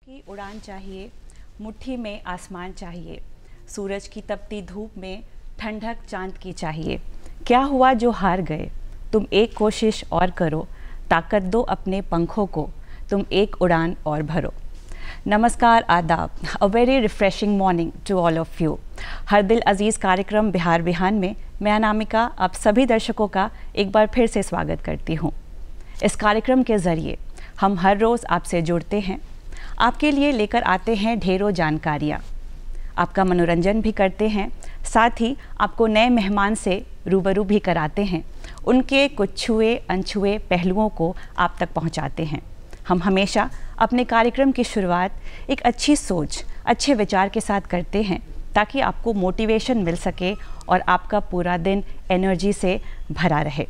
की उड़ान चाहिए, मुट्ठी में आसमान चाहिए, सूरज की तपती धूप में ठंडक चांद की चाहिए। क्या हुआ जो हार गए, तुम एक कोशिश और करो, ताकत दो अपने पंखों को, तुम एक उड़ान और भरो। नमस्कार, आदाब, a very refreshing morning to all of you. हर दिल अजीज़ कार्यक्रम बिहार बिहान में मैं अनामिका आप सभी दर्शकों का एक बार फिर से स्वागत करती हूँ। इस कार्यक्रम के ज़रिए हम हर रोज़ आपसे जुड़ते हैं, आपके लिए लेकर आते हैं ढेरों जानकारियाँ, आपका मनोरंजन भी करते हैं, साथ ही आपको नए मेहमान से रूबरू भी कराते हैं, उनके कुछ छुए अनछुए पहलुओं को आप तक पहुंचाते हैं। हम हमेशा अपने कार्यक्रम की शुरुआत एक अच्छी सोच, अच्छे विचार के साथ करते हैं ताकि आपको मोटिवेशन मिल सके और आपका पूरा दिन एनर्जी से भरा रहे।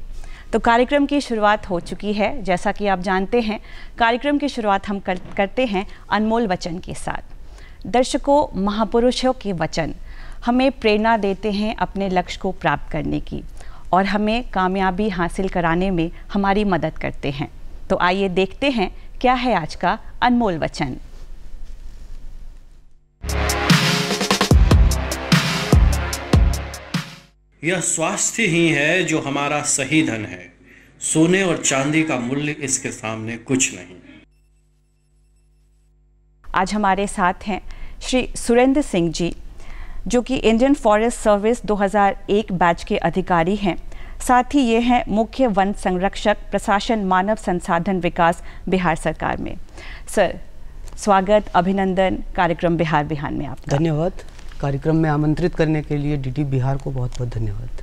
तो कार्यक्रम की शुरुआत हो चुकी है। जैसा कि आप जानते हैं, कार्यक्रम की शुरुआत हम करते हैं अनमोल वचन के साथ। दर्शकों, महापुरुषों के वचन हमें प्रेरणा देते हैं अपने लक्ष्य को प्राप्त करने की और हमें कामयाबी हासिल कराने में हमारी मदद करते हैं। तो आइए देखते हैं क्या है आज का अनमोल वचन। यह स्वास्थ्य ही है जो हमारा सही धन है, सोने और चांदी का मूल्य इसके सामने कुछ नहीं। आज हमारे साथ हैं श्री सुरेंद्र सिंह जी, जो कि इंडियन फॉरेस्ट सर्विस 2001 बैच के अधिकारी हैं। साथ ही ये हैं मुख्य वन संरक्षक प्रशासन मानव संसाधन विकास बिहार सरकार में। सर, स्वागत, अभिनंदन कार्यक्रम बिहार बिहान में आपका। धन्यवाद। कार्यक्रम में आमंत्रित करने के लिए डीडी बिहार को बहुत बहुत धन्यवाद।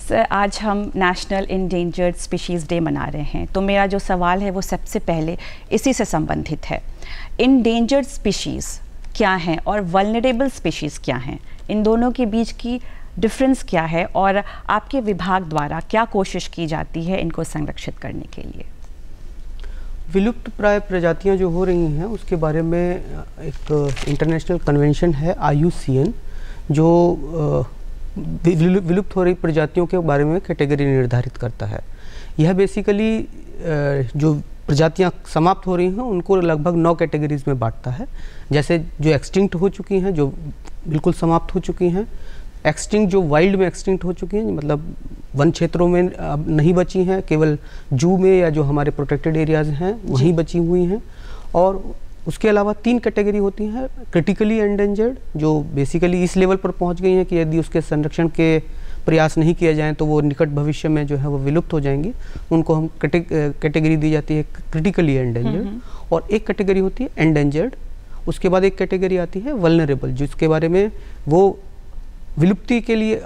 सर, आज हम नेशनल इंडेंजर्ड स्पीशीज़ डे मना रहे हैं, तो मेरा जो सवाल है वो सबसे पहले इसी से संबंधित है। इंडेंजर्ड स्पीशीज़ क्या हैं और वल्नरेबल स्पीशीज़ क्या हैं? इन दोनों के बीच की डिफरेंस क्या है और आपके विभाग द्वारा क्या कोशिश की जाती है इनको संरक्षित करने के लिए? विलुप्त प्राय प्रजातियां जो हो रही हैं उसके बारे में एक इंटरनेशनल कन्वेंशन है IUCN, जो विलुप्त हो रही प्रजातियों के बारे में कैटेगरी निर्धारित करता है। यह बेसिकली जो प्रजातियां समाप्त हो रही हैं उनको लगभग 9 कैटेगरीज में बांटता है। जैसे जो एक्सटिंक्ट हो चुकी हैं, जो बिल्कुल समाप्त हो चुकी हैं, एक्सटिंक्ट जो वाइल्ड में एक्सटिंक्ट हो चुकी हैं, मतलब वन क्षेत्रों में अब नहीं बची हैं, केवल जू में या जो हमारे प्रोटेक्टेड एरियाज हैं वहीं बची हुई हैं। और उसके अलावा 3 कैटेगरी होती हैं। क्रिटिकली एंडेंजर्ड, जो बेसिकली इस लेवल पर पहुंच गई हैं कि यदि उसके संरक्षण के प्रयास नहीं किया जाए तो वो निकट भविष्य में जो है वो विलुप्त हो जाएंगी, उनको हम कैटेगरी दी जाती है क्रिटिकली एंडेंजर्ड। और एक कैटेगरी होती है एंडेंजर्ड। उसके बाद एक कैटेगरी आती है वल्नरेबल, जिसके बारे में वो विलुप्ति के लिए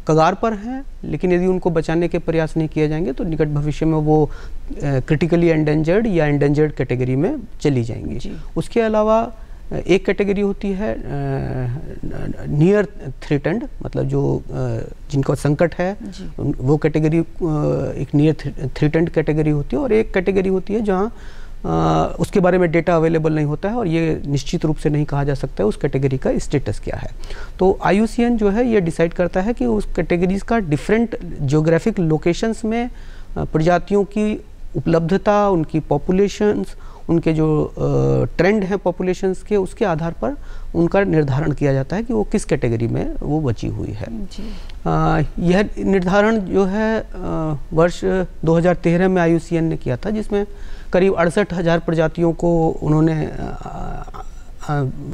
कगार पर हैं, लेकिन यदि उनको बचाने के प्रयास नहीं किए जाएंगे तो निकट भविष्य में वो क्रिटिकली एंडेंजर्ड या एंडेंजर्ड कैटेगरी में चली जाएंगी। उसके अलावा एक कैटेगरी होती है नियर थ्रेटन्ड, मतलब जो जिनको संकट है, वो कैटेगरी एक नियर थ्रेटन्ड कैटेगरी होती है। और एक कैटेगरी होती है जहाँ उसके बारे में डेटा अवेलेबल नहीं होता है और ये निश्चित रूप से नहीं कहा जा सकता है उस कैटेगरी का स्टेटस क्या है। तो IUCN जो है ये डिसाइड करता है कि उस कैटेगरीज का डिफरेंट जियोग्राफिक लोकेशंस में प्रजातियों की उपलब्धता, उनकी पॉपुलेशंस, उनके जो ट्रेंड है पॉपुलेशंस के, उसके आधार पर उनका निर्धारण किया जाता है कि वो किस कैटेगरी में वो बची हुई है। यह निर्धारण जो है वर्ष 2013 में IUCN ने किया था, जिसमें करीब 68,000 प्रजातियों को उन्होंने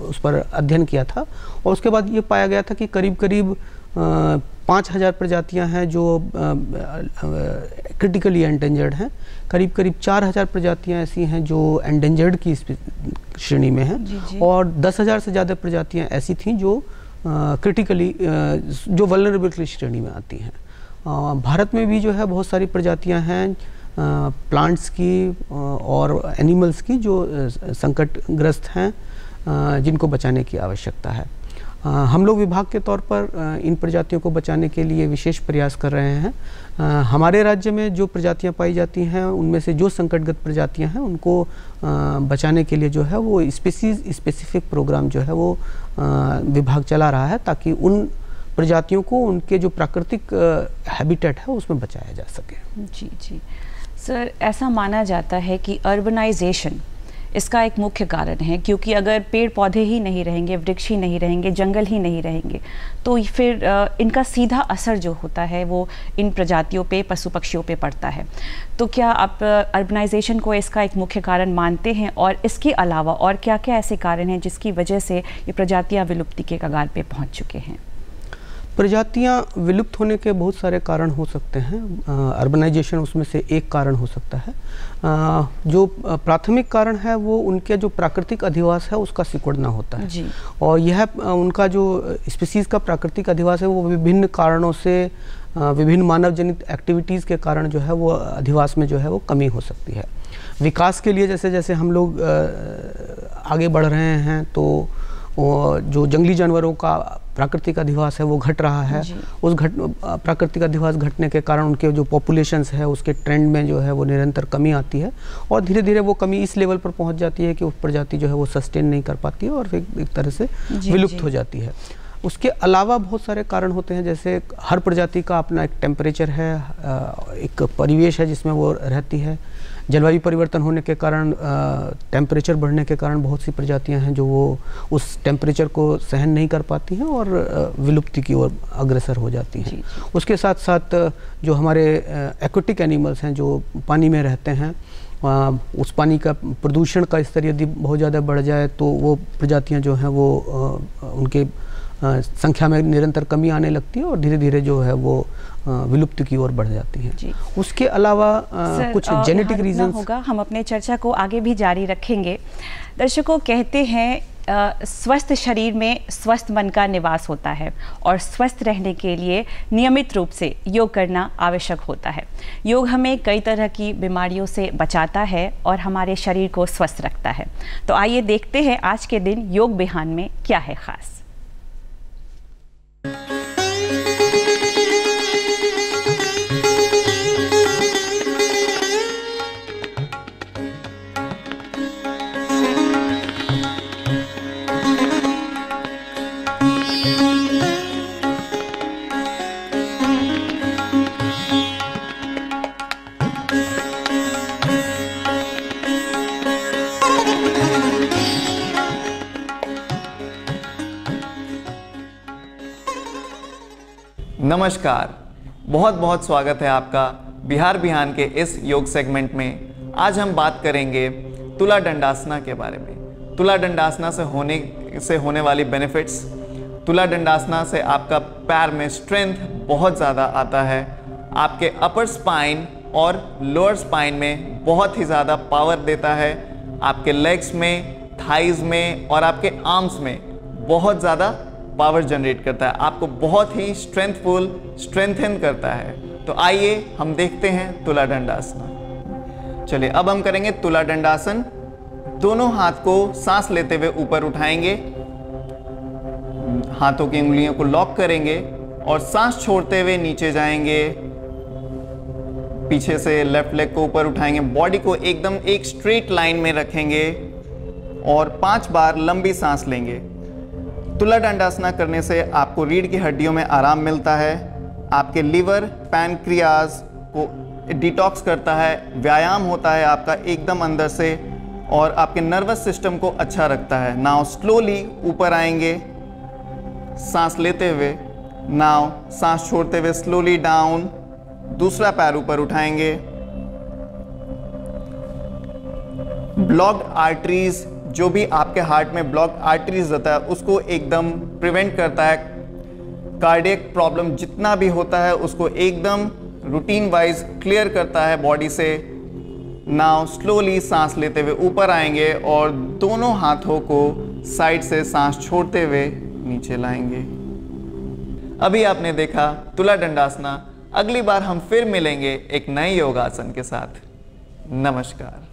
उस पर अध्ययन किया था। और उसके बाद ये पाया गया था कि करीब 5,000 प्रजातियां हैं जो क्रिटिकली एंडेंजर्ड हैं, करीब 4,000 प्रजातियां ऐसी हैं जो एंडेंजर्ड की श्रेणी में हैं, और 10,000 से ज़्यादा प्रजातियां ऐसी थीं जो क्रिटिकली जो वल्नरेबल की श्रेणी में आती हैं। भारत में भी जो है बहुत सारी प्रजातियां हैं प्लांट्स की और एनिमल्स की जो संकटग्रस्त हैं, जिनको बचाने की आवश्यकता है। हम लोग विभाग के तौर पर इन प्रजातियों को बचाने के लिए विशेष प्रयास कर रहे हैं। हमारे राज्य में जो प्रजातियां पाई जाती हैं उनमें से जो संकटग्रस्त प्रजातियां हैं उनको बचाने के लिए जो है वो स्पीसीज स्पेसिफिक प्रोग्राम जो है वो विभाग चला रहा है, ताकि उन प्रजातियों को उनके जो प्राकृतिक हैबिटेट है उसमें बचाया जा सके। जी। सर, ऐसा माना जाता है कि अर्बनाइजेशन इसका एक मुख्य कारण है, क्योंकि अगर पेड़ पौधे ही नहीं रहेंगे, वृक्ष ही नहीं रहेंगे, जंगल ही नहीं रहेंगे, तो फिर इनका सीधा असर जो होता है वो इन प्रजातियों पे, पशु पक्षियों पे पड़ता है। तो क्या आप अर्बनाइजेशन को इसका एक मुख्य कारण मानते हैं, और इसके अलावा और क्या क्या ऐसे कारण हैं जिसकी वजह से ये प्रजातियाँ विलुप्ति के कगार पे पहुँच चुके हैं? प्रजातियां विलुप्त होने के बहुत सारे कारण हो सकते हैं। अर्बनाइजेशन उसमें से एक कारण हो सकता है। जो प्राथमिक कारण है वो उनके जो प्राकृतिक अधिवास है उसका सिकुड़ना होता है जी। और यह उनका जो स्पीसीज़ का प्राकृतिक अधिवास है वो विभिन्न कारणों से, विभिन्न मानव जनित एक्टिविटीज़ के कारण जो है वो अधिवास में जो है वो कमी हो सकती है। विकास के लिए जैसे जैसे हम लोग आगे बढ़ रहे हैं तो जो जंगली जानवरों का प्राकृतिक अधिवास है वो घट रहा है। उस प्राकृतिक अधिवास घटने के कारण उनके जो पॉपुलेशंस है उसके ट्रेंड में जो है वो निरंतर कमी आती है, और धीरे धीरे वो कमी इस लेवल पर पहुंच जाती है कि वो प्रजाति जो है वो सस्टेन नहीं कर पाती है और फिर एक तरह से विलुप्त हो जाती है। उसके अलावा बहुत सारे कारण होते हैं, जैसे हर प्रजाति का अपना एक टेम्परेचर है, एक परिवेश है जिसमें वो रहती है। जलवायु परिवर्तन होने के कारण, टेम्परेचर बढ़ने के कारण बहुत सी प्रजातियां हैं जो वो उस टेम्परेचर को सहन नहीं कर पाती हैं और विलुप्ति की ओर अग्रसर हो जाती हैं। उसके साथ साथ जो हमारे एक्वेटिक एनिमल्स हैं जो पानी में रहते हैं, उस पानी का प्रदूषण का स्तर यदि बहुत ज़्यादा बढ़ जाए तो वो प्रजातियां जो हैं वो उनके संख्या में निरंतर कमी आने लगती है और धीरे धीरे जो है वो विलुप्ति की ओर बढ़ जाती है। उसके अलावा कुछ जेनेटिक रीजन होगा। हम अपने चर्चा को आगे भी जारी रखेंगे। दर्शकों, कहते हैं स्वस्थ शरीर में स्वस्थ मन का निवास होता है, और स्वस्थ रहने के लिए नियमित रूप से योग करना आवश्यक होता है। योग हमें कई तरह की बीमारियों से बचाता है और हमारे शरीर को स्वस्थ रखता है। तो आइए देखते हैं आज के दिन योग बिहान में क्या है खास। नमस्कार, बहुत बहुत स्वागत है आपका बिहार बिहान के इस योग सेगमेंट में। आज हम बात करेंगे तुला दंडासना के बारे में। तुला दंडासना से होने वाली बेनिफिट्स। तुला दंडासना से आपका पैर में स्ट्रेंथ बहुत ज़्यादा आता है, आपके अपर स्पाइन और लोअर स्पाइन में बहुत ही ज़्यादा पावर देता है, आपके लेग्स में, थाइज में और आपके आर्म्स में बहुत ज़्यादा पावर जनरेट करता है, आपको बहुत ही स्ट्रेंथन करता है। तो आइए हम देखते हैं तुला दंडासना। चलिए अब हम करेंगे तुला दंडासन। दोनों हाथ को सांस लेते हुए ऊपर उठाएंगे, हाथों की उंगलियों को लॉक करेंगे और सांस छोड़ते हुए नीचे जाएंगे। पीछे से लेफ्ट लेग को ऊपर उठाएंगे, बॉडी को एकदम एक स्ट्रेट लाइन में रखेंगे और 5 बार लंबी सांस लेंगे। तुला दंडासना करने से आपको रीढ़ की हड्डियों में आराम मिलता है, आपके लिवर पैनक्रियाज को डिटॉक्स करता है, व्यायाम होता है आपका एकदम अंदर से, और आपके नर्वस सिस्टम को अच्छा रखता है। नाउ स्लोली ऊपर आएंगे सांस लेते हुए, नाउ सांस छोड़ते हुए स्लोली डाउन। दूसरा पैर ऊपर उठाएंगे। ब्लॉक्ड आर्टरीज, जो भी आपके हार्ट में ब्लॉक आर्टरीज होता है उसको एकदम प्रिवेंट करता है। कार्डियक प्रॉब्लम जितना भी होता है उसको एकदम रूटीन वाइज क्लियर करता है बॉडी से। नाउ स्लोली सांस लेते हुए ऊपर आएंगे और दोनों हाथों को साइड से सांस छोड़ते हुए नीचे लाएंगे। अभी आपने देखा तुला दंडासना। अगली बार हम फिर मिलेंगे एक नए योगासन के साथ। नमस्कार।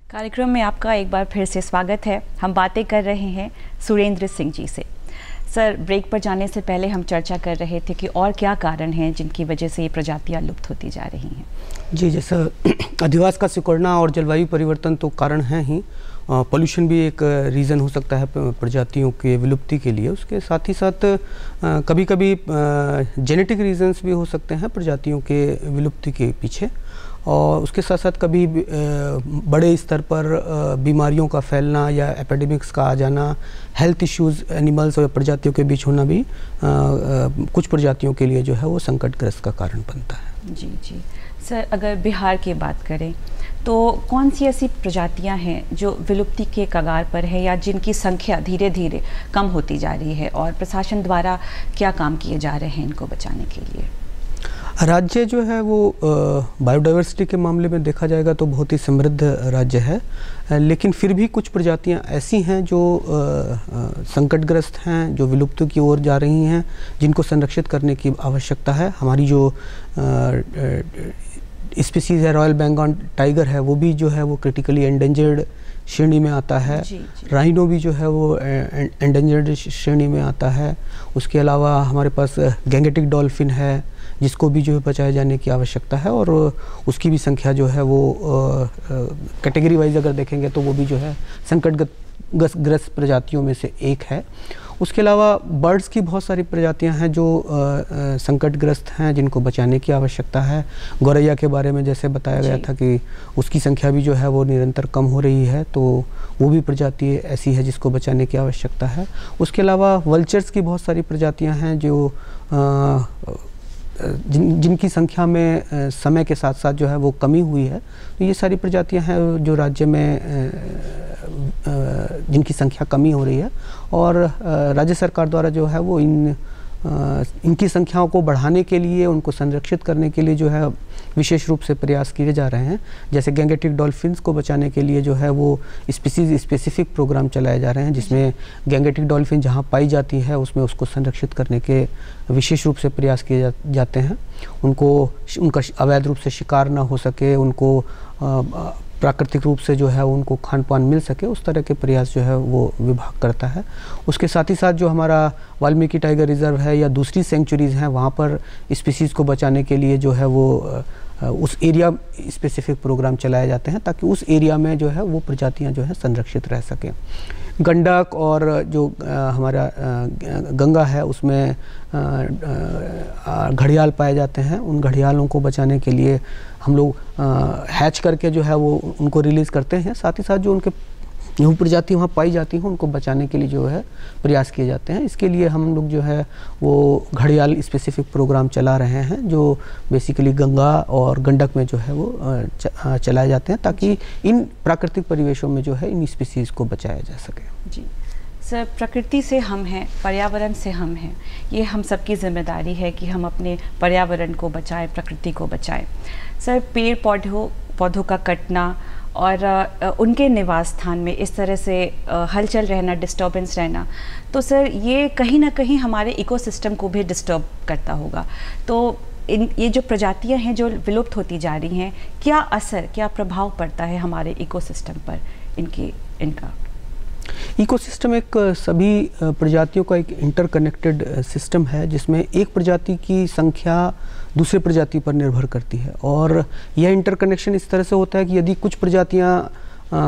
कार्यक्रम में आपका एक बार फिर से स्वागत है। हम बातें कर रहे हैं सुरेंद्र सिंह जी से। सर, ब्रेक पर जाने से पहले हम चर्चा कर रहे थे कि और क्या कारण हैं जिनकी वजह से ये प्रजातियां लुप्त होती जा रही हैं। जी, जैसा अधिवास का सिकुड़ना और जलवायु परिवर्तन तो कारण हैं ही, पोल्यूशन भी एक रीज़न हो सकता है प्रजातियों के विलुप्ति के लिए। उसके साथ ही साथ कभी कभी जेनेटिक रीजंस भी हो सकते हैं प्रजातियों के विलुप्ति के पीछे, और उसके साथ साथ कभी बड़े स्तर पर बीमारियों का फैलना या एपिडेमिक्स का आ जाना, हेल्थ इश्यूज़ एनिमल्स और प्रजातियों के बीच होना भी कुछ प्रजातियों के लिए जो है वो संकटग्रस्त का कारण बनता है। जी जी सर, अगर बिहार की बात करें तो कौन सी ऐसी प्रजातियां हैं जो विलुप्ति के कगार पर है या जिनकी संख्या धीरे धीरे कम होती जा रही है, और प्रशासन द्वारा क्या काम किए जा रहे हैं इनको बचाने के लिए? राज्य जो है वो बायोडाइवर्सिटी के मामले में देखा जाएगा तो बहुत ही समृद्ध राज्य है, लेकिन फिर भी कुछ प्रजातियां ऐसी हैं जो संकटग्रस्त हैं, जो विलुप्त की ओर जा रही हैं, जिनको संरक्षित करने की आवश्यकता है। हमारी जो स्पीसीज़ है रॉयल बंगाल टाइगर है, वो भी जो है वो क्रिटिकली एंडेंजर्ड श्रेणी में आता है। राइनो भी जो है वो एंडेंजर्ड श्रेणी में आता है। उसके अलावा हमारे पास गैंगेटिक डॉल्फिन है, जिसको भी जो है बचाए जाने की आवश्यकता है, और उसकी भी संख्या जो है वो कैटेगरी वाइज अगर देखेंगे तो वो भी जो है संकटग्रस्त प्रजातियों में से एक है। उसके अलावा बर्ड्स की बहुत सारी प्रजातियां हैं जो संकटग्रस्त हैं, जिनको बचाने की आवश्यकता है। गौरैया के बारे में जैसे बताया गया था कि उसकी संख्या भी जो है वो निरंतर कम हो रही है, तो वो भी प्रजाति ऐसी है जिसको बचाने की आवश्यकता है। उसके अलावा वल्चर्स की बहुत सारी प्रजातियां हैं जो जिनकी संख्या में समय के साथ साथ जो है वो कमी हुई है। तो ये सारी प्रजातियां हैं जो राज्य में जिनकी संख्या कमी हो रही है, और राज्य सरकार द्वारा जो है वो इनकी संख्याओं को बढ़ाने के लिए, उनको संरक्षित करने के लिए जो है विशेष रूप से प्रयास किए जा रहे हैं। जैसे गैंगेटिक डॉल्फिन्स को बचाने के लिए जो है वो स्पीसीज स्पेसिफिक प्रोग्राम चलाए जा रहे हैं, जिसमें गैंगेटिक डॉल्फिन जहां पाई जाती है उसमें उसको संरक्षित करने के विशेष रूप से प्रयास किए जाते हैं। उनका अवैध रूप से शिकार ना हो सके, उनको प्राकृतिक रूप से जो है उनको खान पान मिल सके, उस तरह के प्रयास जो है वो विभाग करता है। उसके साथ ही साथ जो हमारा वाल्मीकि टाइगर रिजर्व है या दूसरी सेंचुरीज़ हैं, वहाँ पर स्पीसीज़ को बचाने के लिए जो है वो उस एरिया स्पेसिफिक प्रोग्राम चलाए जाते हैं, ताकि उस एरिया में जो है वो प्रजातियाँ जो है संरक्षित रह सकें। गंडक और जो हमारा गंगा है उसमें घड़ियाल पाए जाते हैं। उन घड़ियालों को बचाने के लिए हम लोग हैच करके जो है वो उनको रिलीज़ करते हैं। साथ ही साथ जो उनके जो प्रजाति वहाँ पाई जाती हैं उनको बचाने के लिए जो है प्रयास किए जाते हैं। इसके लिए हम लोग जो है वो घड़ियाल स्पेसिफिक प्रोग्राम चला रहे हैं, जो बेसिकली गंगा और गंडक में जो है वो चलाए जाते हैं, ताकि इन प्राकृतिक परिवेशों में जो है इन स्पीसीज़ को बचाया जा सके। जी सर, प्रकृति से हम हैं, पर्यावरण से हम हैं, ये हम सबकी जिम्मेदारी है कि हम अपने पर्यावरण को बचाएं, प्रकृति को बचाएं। सर, पेड़ पौधों का कटना और उनके निवास स्थान में इस तरह से हलचल रहना, डिस्टर्बेंस रहना, तो सर ये कहीं ना कहीं हमारे इकोसिस्टम को भी डिस्टर्ब करता होगा। तो ये जो प्रजातियां हैं जो विलुप्त होती जा रही हैं, क्या प्रभाव पड़ता है हमारे इकोसिस्टम पर इनका? इकोसिस्टम एक सभी प्रजातियों का एक इंटरकनेक्टेड सिस्टम है, जिसमें एक प्रजाति की संख्या दूसरे प्रजाति पर निर्भर करती है, और यह इंटरकनेक्शन इस तरह से होता है कि यदि कुछ प्रजातियां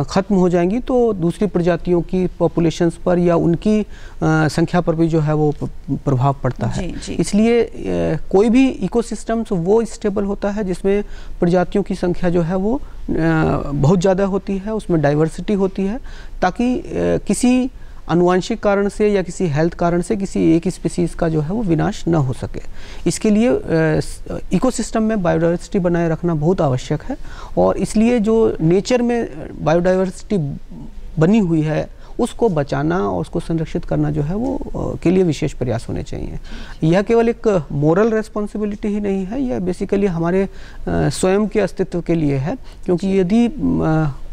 ख़त्म हो जाएंगी तो दूसरी प्रजातियों की पॉपुलेशंस पर या उनकी संख्या पर भी जो है वो प्रभाव पड़ता है। इसलिए कोई भी इकोसिस्टम वो स्टेबल होता है जिसमें प्रजातियों की संख्या जो है वो बहुत ज़्यादा होती है, उसमें डाइवर्सिटी होती है, ताकि किसी अनुवांशिक कारण से या किसी हेल्थ कारण से किसी एक स्पीसीज़ का जो है वो विनाश न हो सके। इसके लिए इकोसिस्टम में बायोडाइवर्सिटी बनाए रखना बहुत आवश्यक है, और इसलिए जो नेचर में बायोडाइवर्सिटी बनी हुई है उसको बचाना और उसको संरक्षित करना जो है वो के लिए विशेष प्रयास होने चाहिए। यह केवल एक मोरल रेस्पॉन्सिबिलिटी ही नहीं है, यह बेसिकली हमारे स्वयं के अस्तित्व के लिए है, क्योंकि यदि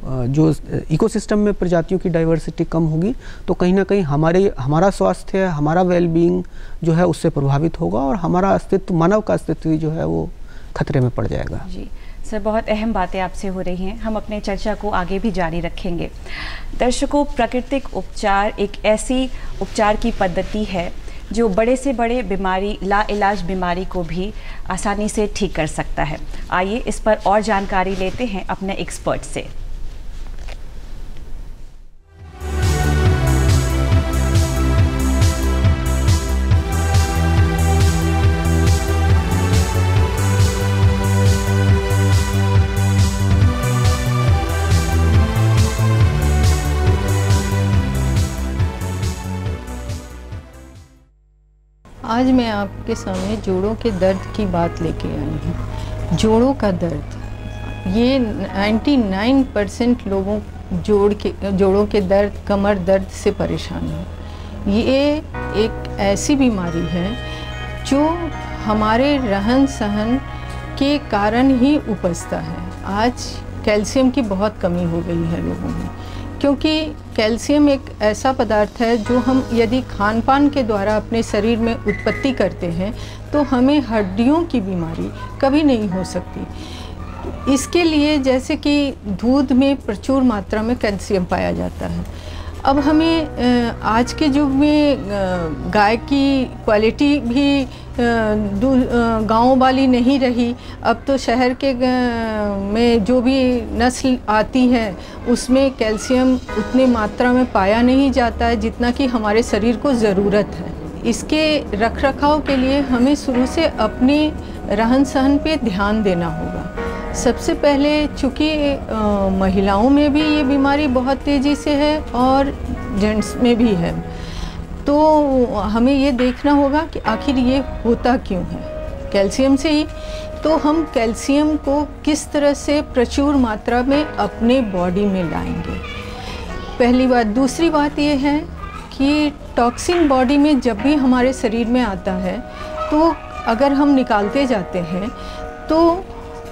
जो इकोसिस्टम में प्रजातियों की डाइवर्सिटी कम होगी तो कहीं ना कहीं हमारा स्वास्थ्य, हमारा वेलबींग जो है उससे प्रभावित होगा, और हमारा अस्तित्व, मानव का अस्तित्व जो है वो खतरे में पड़ जाएगा। जी सर, बहुत अहम बातें आपसे हो रही हैं। हम अपने चर्चा को आगे भी जारी रखेंगे। दर्शकों, प्राकृतिक उपचार एक ऐसी उपचार की पद्धति है जो बड़े से बड़े बीमारी, लाइलाज बीमारी को भी आसानी से ठीक कर सकता है। आइए इस पर और जानकारी लेते हैं अपने एक्सपर्ट से। आज मैं आपके सामने जोड़ों के दर्द की बात लेके आई हूँ। जोड़ों का दर्द, ये 99% लोगों जोड़ों के दर्द, कमर दर्द से परेशान हैं। ये एक ऐसी बीमारी है जो हमारे रहन सहन के कारण ही उपजता है। आज कैल्शियम की बहुत कमी हो गई है लोगों में, क्योंकि कैल्शियम एक ऐसा पदार्थ है जो हम यदि खान पान के द्वारा अपने शरीर में उत्पत्ति करते हैं तो हमें हड्डियों की बीमारी कभी नहीं हो सकती। इसके लिए जैसे कि दूध में प्रचुर मात्रा में कैल्शियम पाया जाता है। अब हमें आज के युग में गाय की क्वालिटी भी गाँव वाली नहीं रही। अब तो शहर के में जो भी नस्ल आती है उसमें कैल्शियम उतनी मात्रा में पाया नहीं जाता है जितना कि हमारे शरीर को ज़रूरत है। इसके रखरखाव के लिए हमें शुरू से अपने रहन सहन पे ध्यान देना होगा। सबसे पहले चूँकि महिलाओं में भी ये बीमारी बहुत तेज़ी से है और जेंट्स में भी है, तो हमें ये देखना होगा कि आखिर ये होता क्यों है। कैल्शियम से ही तो हम कैल्शियम को किस तरह से प्रचुर मात्रा में अपने बॉडी में लाएंगे, पहली बात। दूसरी बात ये है कि टॉक्सिन बॉडी में जब भी हमारे शरीर में आता है तो अगर हम निकालते जाते हैं तो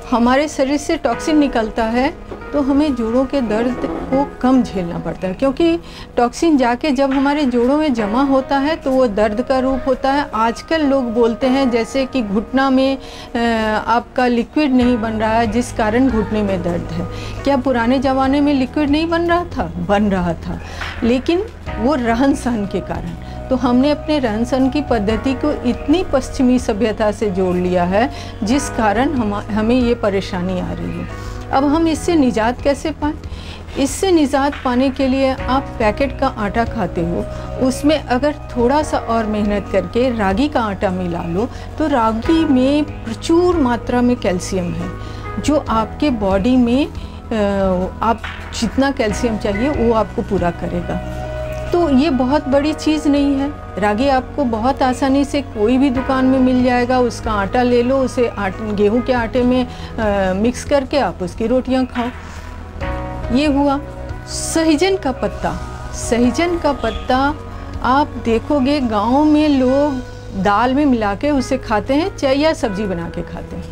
हमारे शरीर से टॉक्सिन निकलता है तो हमें जोड़ों के दर्द को कम झेलना पड़ता है, क्योंकि टॉक्सिन जाके जब हमारे जोड़ों में जमा होता है तो वो दर्द का रूप होता है। आजकल लोग बोलते हैं जैसे कि घुटना में आपका लिक्विड नहीं बन रहा है जिस कारण घुटने में दर्द है। क्या पुराने ज़माने में लिक्विड नहीं बन रहा था? बन रहा था, लेकिन वो रहन सहन के कारण। तो हमने अपने रहन सहन की पद्धति को इतनी पश्चिमी सभ्यता से जोड़ लिया है जिस कारण हमें ये परेशानी आ रही है। अब हम इससे निजात कैसे पाएँ? इससे निजात पाने के लिए आप पैकेट का आटा खाते हो, उसमें अगर थोड़ा सा और मेहनत करके रागी का आटा मिला लो तो रागी में प्रचुर मात्रा में कैल्शियम है जो आपके बॉडी में आप जितना कैल्शियम चाहिए वो आपको पूरा करेगा। तो ये बहुत बड़ी चीज़ नहीं है। रागी आपको बहुत आसानी से कोई भी दुकान में मिल जाएगा। उसका आटा ले लो, उसे गेहूं के आटे में मिक्स करके आप उसकी रोटियां खाओ। ये हुआ। सहजन का पत्ता, सहजन का पत्ता आप देखोगे गांव में लोग दाल में मिला के उसे खाते हैं, चाय या सब्जी बना के खाते हैं।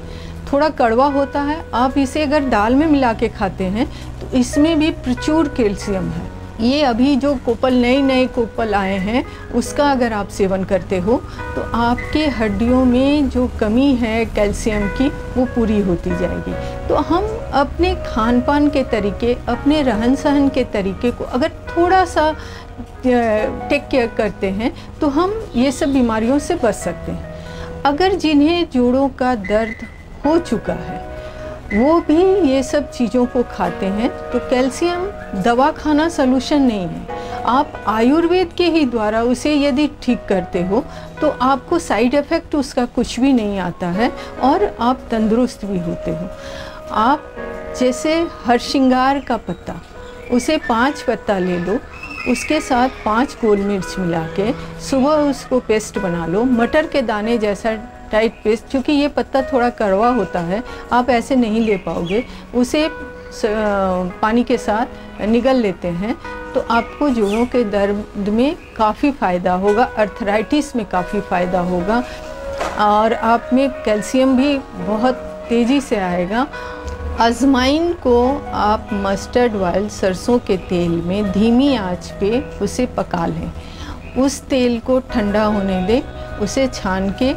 थोड़ा कड़वा होता है, आप इसे अगर दाल में मिला के खाते हैं तो इसमें भी प्रचुर कैल्शियम है। ये अभी जो कोपल नए कोपल आए हैं उसका अगर आप सेवन करते हो तो आपके हड्डियों में जो कमी है कैल्शियम की वो पूरी होती जाएगी। तो हम अपने खान पान के तरीके, अपने रहन सहन के तरीके को अगर थोड़ा सा टेक केयर करते हैं तो हम ये सब बीमारियों से बच सकते हैं। अगर जिन्हें जोड़ों का दर्द हो चुका है वो भी ये सब चीज़ों को खाते हैं तो कैल्शियम दवा खाना सलूशन नहीं है। आप आयुर्वेद के ही द्वारा उसे यदि ठीक करते हो तो आपको साइड इफ़ेक्ट उसका कुछ भी नहीं आता है और आप तंदुरुस्त भी होते हो। आप जैसे हरसिंगार का पत्ता, उसे 5 पत्ता ले लो, उसके साथ 5 गोल मिर्च मिला के सुबह उसको पेस्ट बना लो। मटर के दाने जैसा टाइट पेस्ट, क्योंकि ये पत्ता थोड़ा कड़वा होता है, आप ऐसे नहीं ले पाओगे। उसे पानी के साथ निगल लेते हैं तो आपको जोड़ों के दर्द में काफ़ी फ़ायदा होगा, अर्थराइटिस में काफ़ी फ़ायदा होगा और आप में कैल्शियम भी बहुत तेज़ी से आएगा। अजवाइन को आप मस्टर्ड ऑयल, सरसों के तेल में धीमी आंच पे उसे पका लें। उस तेल को ठंडा होने दें, उसे छान के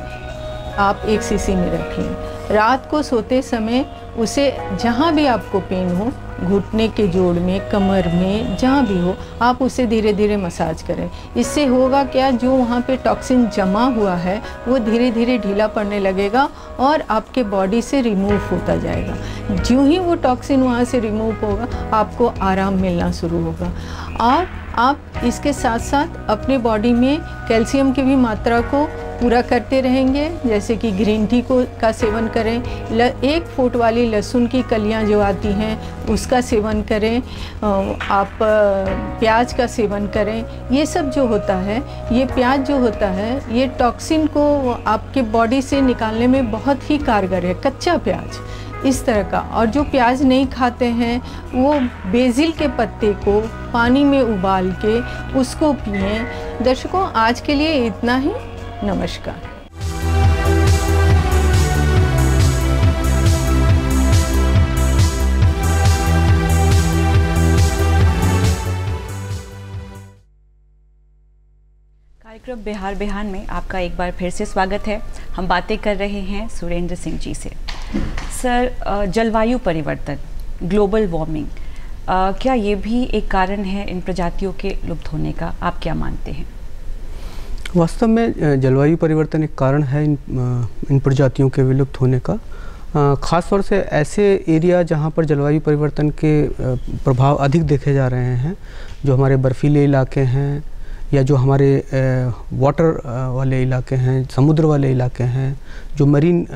आप एक शीशी में रख लें। रात को सोते समय उसे जहाँ भी आपको पेन हो, घुटने के जोड़ में, कमर में, जहाँ भी हो, आप उसे धीरे धीरे मसाज करें। इससे होगा क्या, जो वहाँ पे टॉक्सिन जमा हुआ है वो धीरे धीरे ढीला पड़ने लगेगा और आपके बॉडी से रिमूव होता जाएगा। जो ही वो टॉक्सिन वहाँ से रिमूव होगा, आपको आराम मिलना शुरू होगा। और आप इसके साथ साथ अपने बॉडी में कैल्शियम की भी मात्रा को पूरा करते रहेंगे, जैसे कि ग्रीन टी का सेवन करें, 1 फुट वाली लहसुन की कलियां जो आती हैं उसका सेवन करें, आप प्याज का सेवन करें। ये सब जो होता है, ये प्याज जो होता है, ये टॉक्सिन को आपके बॉडी से निकालने में बहुत ही कारगर है, कच्चा प्याज इस तरह का। और जो प्याज नहीं खाते हैं वो बेसिल के पत्ते को पानी में उबाल के उसको पिएं। दर्शकों, आज के लिए इतना ही। नमस्कार। कार्यक्रम बिहार बिहान में आपका एक बार फिर से स्वागत है। हम बातें कर रहे हैं सुरेंद्र सिंह जी से। सर, जलवायु परिवर्तन, ग्लोबल वार्मिंग, क्या ये भी एक कारण है इन प्रजातियों के लुप्त होने का? आप क्या मानते हैं? वास्तव में जलवायु परिवर्तन एक कारण है इन प्रजातियों के विलुप्त होने का। ख़ास तौर से ऐसे एरिया जहाँ पर जलवायु परिवर्तन के प्रभाव अधिक देखे जा रहे हैं, जो हमारे बर्फीले इलाके हैं या जो हमारे वाटर वाले इलाके हैं, समुद्र वाले इलाके हैं, जो मरीन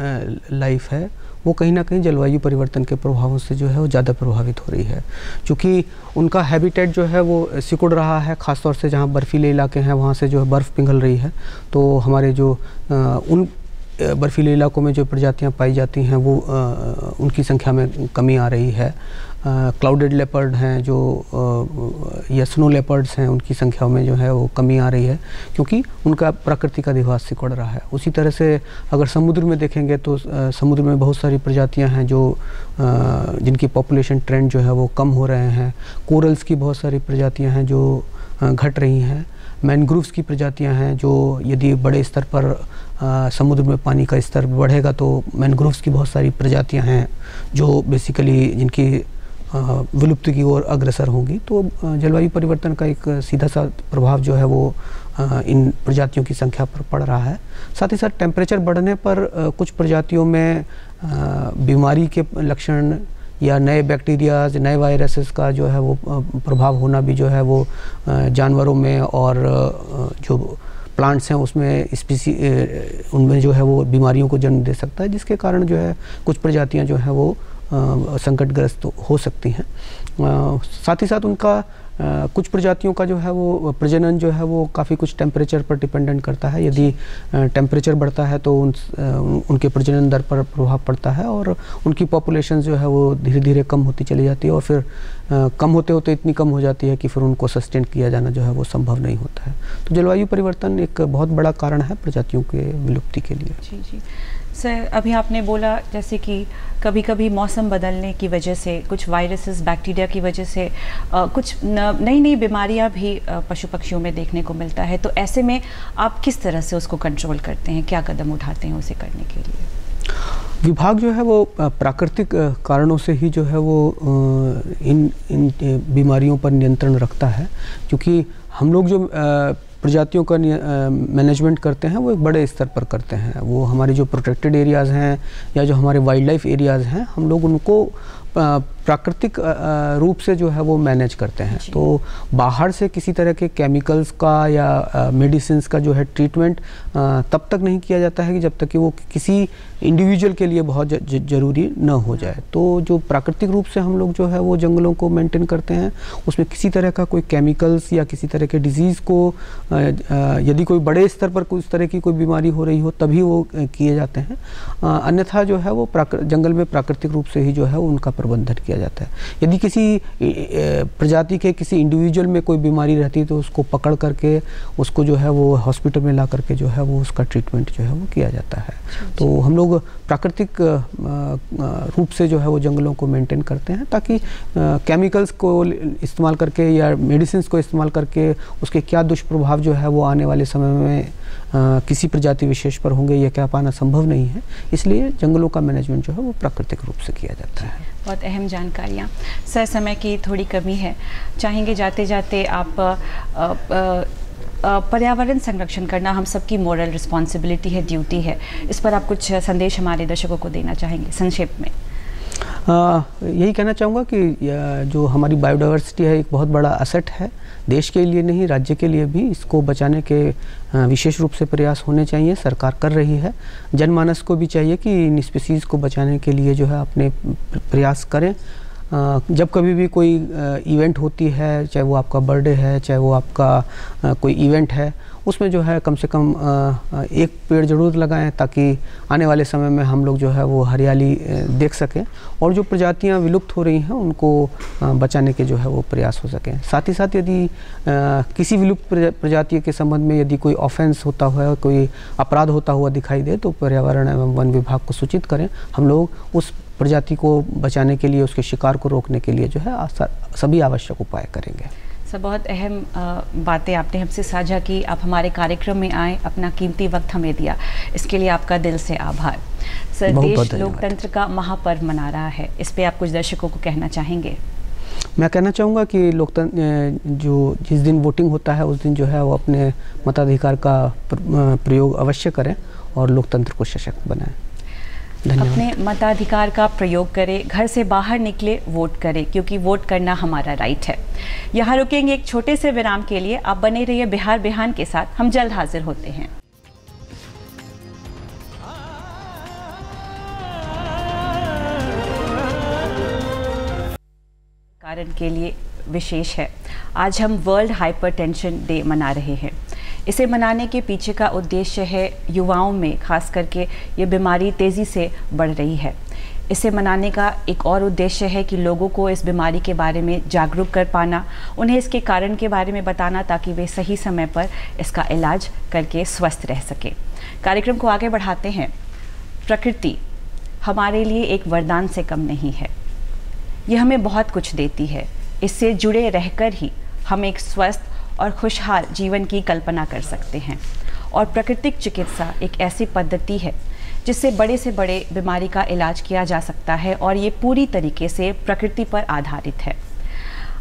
लाइफ है, वो कहीं ना कहीं जलवायु परिवर्तन के प्रभावों से जो है वो ज़्यादा प्रभावित हो रही है। क्योंकि उनका हैबिटेट जो है वो सिकुड़ रहा है, ख़ासतौर से जहाँ बर्फीले इलाके हैं वहाँ से जो है बर्फ़ पिघल रही है, तो हमारे जो उन बर्फीले इलाकों में जो प्रजातियाँ पाई जाती हैं वो उनकी संख्या में कमी आ रही है। क्लाउडेड लेपर्ड हैं जो या स्नो लेपर्ड्स हैं, उनकी संख्या में जो है वो कमी आ रही है, क्योंकि उनका प्राकृतिक अधिवास सिकुड़ रहा है। उसी तरह से अगर समुद्र में देखेंगे तो समुद्र में बहुत सारी प्रजातियां हैं जो जिनकी पॉपुलेशन ट्रेंड जो है वो कम हो रहे हैं। कोरल्स की बहुत सारी प्रजातियां हैं जो घट रही हैं। मैनग्रोव्स की प्रजातियां हैं जो यदि बड़े स्तर पर समुद्र में पानी का स्तर बढ़ेगा तो मैनग्रोव्स की बहुत सारी प्रजातियां हैं जो बेसिकली जिनकी विलुप्ति की ओर अग्रसर होंगी। तो जलवायु परिवर्तन का एक सीधा सा प्रभाव जो है वो इन प्रजातियों की संख्या पर पड़ रहा है। साथ ही साथ टेम्परेचर बढ़ने पर कुछ प्रजातियों में बीमारी के लक्षण या नए बैक्टीरियाज, नए वायरसेस का जो है वो प्रभाव होना भी जो है वो जानवरों में और जो प्लांट्स हैं उसमें उनमें जो है वो बीमारियों को जन्म दे सकता है, जिसके कारण जो है कुछ प्रजातियां जो है वो संकटग्रस्त हो सकती हैं। साथ ही साथ उनका कुछ प्रजातियों का जो है वो प्रजनन जो है वो काफ़ी कुछ टेम्परेचर पर डिपेंडेंट करता है। यदि टेम्परेचर बढ़ता है तो उनके प्रजनन दर पर प्रभाव पड़ता है और उनकी पॉपुलेशन जो है वो धीरे धीरे कम होती चली जाती है और फिर कम होते होते इतनी कम हो जाती है कि फिर उनको सस्टेन किया जाना जो है वो संभव नहीं होता है। तो जलवायु परिवर्तन एक बहुत बड़ा कारण है प्रजातियों के विलुप्ति के लिए। जी जी सर, अभी आपने बोला जैसे कि कभी कभी मौसम बदलने की वजह से, कुछ वायरसेस, बैक्टीरिया की वजह से कुछ नई नई बीमारियां भी पशु पक्षियों में देखने को मिलता है। तो ऐसे में आप किस तरह से उसको कंट्रोल करते हैं, क्या कदम उठाते हैं उसे करने के लिए? विभाग जो है वो प्राकृतिक कारणों से ही जो है वो इन बीमारियों पर नियंत्रण रखता है, क्योंकि हम लोग जो प्रजातियों का मैनेजमेंट करते हैं वो एक बड़े स्तर पर करते हैं। वो हमारे जो प्रोटेक्टेड एरियाज़ हैं या जो हमारे वाइल्ड लाइफ एरियाज़ हैं, हम लोग उनको प्राकृतिक रूप से जो है वो मैनेज करते हैं। तो बाहर से किसी तरह के केमिकल्स का या मेडिसिन्स का जो है ट्रीटमेंट तब तक नहीं किया जाता है कि जब तक कि वो किसी इंडिविजुअल के लिए बहुत ज़रूरी न हो जाए। तो जो प्राकृतिक रूप से हम लोग जो है वो जंगलों को मेंटेन करते हैं, उसमें किसी तरह का कोई केमिकल्स या किसी तरह के डिजीज़ को यदि कोई बड़े स्तर पर कोई इस तरह की कोई बीमारी हो रही हो तभी वो किए जाते हैं। अन्यथा जो है वो जंगल में प्राकृतिक रूप से ही जो है उनका प्रबंधन किया जाता है। यदि किसी प्रजाति के किसी इंडिविजुअल में कोई बीमारी रहती है तो उसको पकड़ करके उसको जो है वो हॉस्पिटल में ला करके जो है वो उसका ट्रीटमेंट जो है वो किया जाता है। तो हम लोग प्राकृतिक रूप से जो है वो जंगलों को मेंटेन करते हैं ताकि केमिकल्स को इस्तेमाल करके या मेडिसिन को इस्तेमाल करके उसके क्या दुष्प्रभाव जो है वो आने वाले समय में किसी प्रजाति विशेष पर होंगे यह कह पाना संभव नहीं है। इसलिए जंगलों का मैनेजमेंट जो है वो प्राकृतिक रूप से किया जाता है। बहुत अहम जानकारियाँ। सर, समय की थोड़ी कमी है, चाहेंगे जाते जाते आप पर्यावरण संरक्षण करना हम सबकी मॉरल रिस्पॉन्सिबिलिटी है, ड्यूटी है, इस पर आप कुछ संदेश हमारे दर्शकों को देना चाहेंगे संक्षेप में? यही कहना चाहूँगा कि जो हमारी बायोडाइवर्सिटी है एक बहुत बड़ा असेट है, देश के लिए नहीं राज्य के लिए भी इसको बचाने के विशेष रूप से प्रयास होने चाहिए। सरकार कर रही है, जनमानस को भी चाहिए कि इन स्पीसीज़ को बचाने के लिए जो है अपने प्रयास करें। जब कभी भी कोई इवेंट होती है, चाहे वो आपका बर्थडे है, चाहे वो आपका कोई इवेंट है, उसमें जो है कम से कम एक पेड़ ज़रूर लगाएं ताकि आने वाले समय में हम लोग जो है वो हरियाली देख सकें और जो प्रजातियां विलुप्त हो रही हैं उनको बचाने के जो है वो प्रयास हो सकें। साथ ही साथ यदि किसी विलुप्त प्रजाति के संबंध में यदि कोई ऑफेंस होता हुआ, कोई अपराध होता हुआ दिखाई दे तो पर्यावरण एवं वन विभाग को सूचित करें। हम लोग उस प्रजाति को बचाने के लिए, उसके शिकार को रोकने के लिए जो है सभी आवश्यक उपाय करेंगे। सर, बहुत अहम बातें आपने हमसे साझा की। आप हमारे कार्यक्रम में आए, अपना कीमती वक्त हमें दिया, इसके लिए आपका दिल से आभार। सर, देश लोकतंत्र का महापर्व मना रहा है, इस पे आप कुछ दर्शकों को कहना चाहेंगे? मैं कहना चाहूँगा कि लोकतंत्र जो जिस दिन वोटिंग होता है उस दिन जो है वो अपने मताधिकार का प्रयोग अवश्य करें और लोकतंत्र को सशक्त बनाएं। अपने मताधिकार का प्रयोग करें, घर से बाहर निकले, वोट करें, क्योंकि वोट करना हमारा राइट है। यहाँ रुकेंगे एक छोटे से विराम के लिए। आप बने रहिए बिहार बिहान के साथ, हम जल्द हाजिर होते हैं। कारण के लिए विशेष है, आज हम वर्ल्ड हाइपरटेंशन डे मना रहे हैं। इसे मनाने के पीछे का उद्देश्य है युवाओं में खास करके ये बीमारी तेज़ी से बढ़ रही है। इसे मनाने का एक और उद्देश्य है कि लोगों को इस बीमारी के बारे में जागरूक कर पाना, उन्हें इसके कारण के बारे में बताना ताकि वे सही समय पर इसका इलाज करके स्वस्थ रह सके। कार्यक्रम को आगे बढ़ाते हैं। प्रकृति हमारे लिए एक वरदान से कम नहीं है, ये हमें बहुत कुछ देती है। इससे जुड़े रहकर ही हम एक स्वस्थ और खुशहाल जीवन की कल्पना कर सकते हैं। और प्राकृतिक चिकित्सा एक ऐसी पद्धति है जिससे बड़े से बड़े बीमारी का इलाज किया जा सकता है और ये पूरी तरीके से प्रकृति पर आधारित है।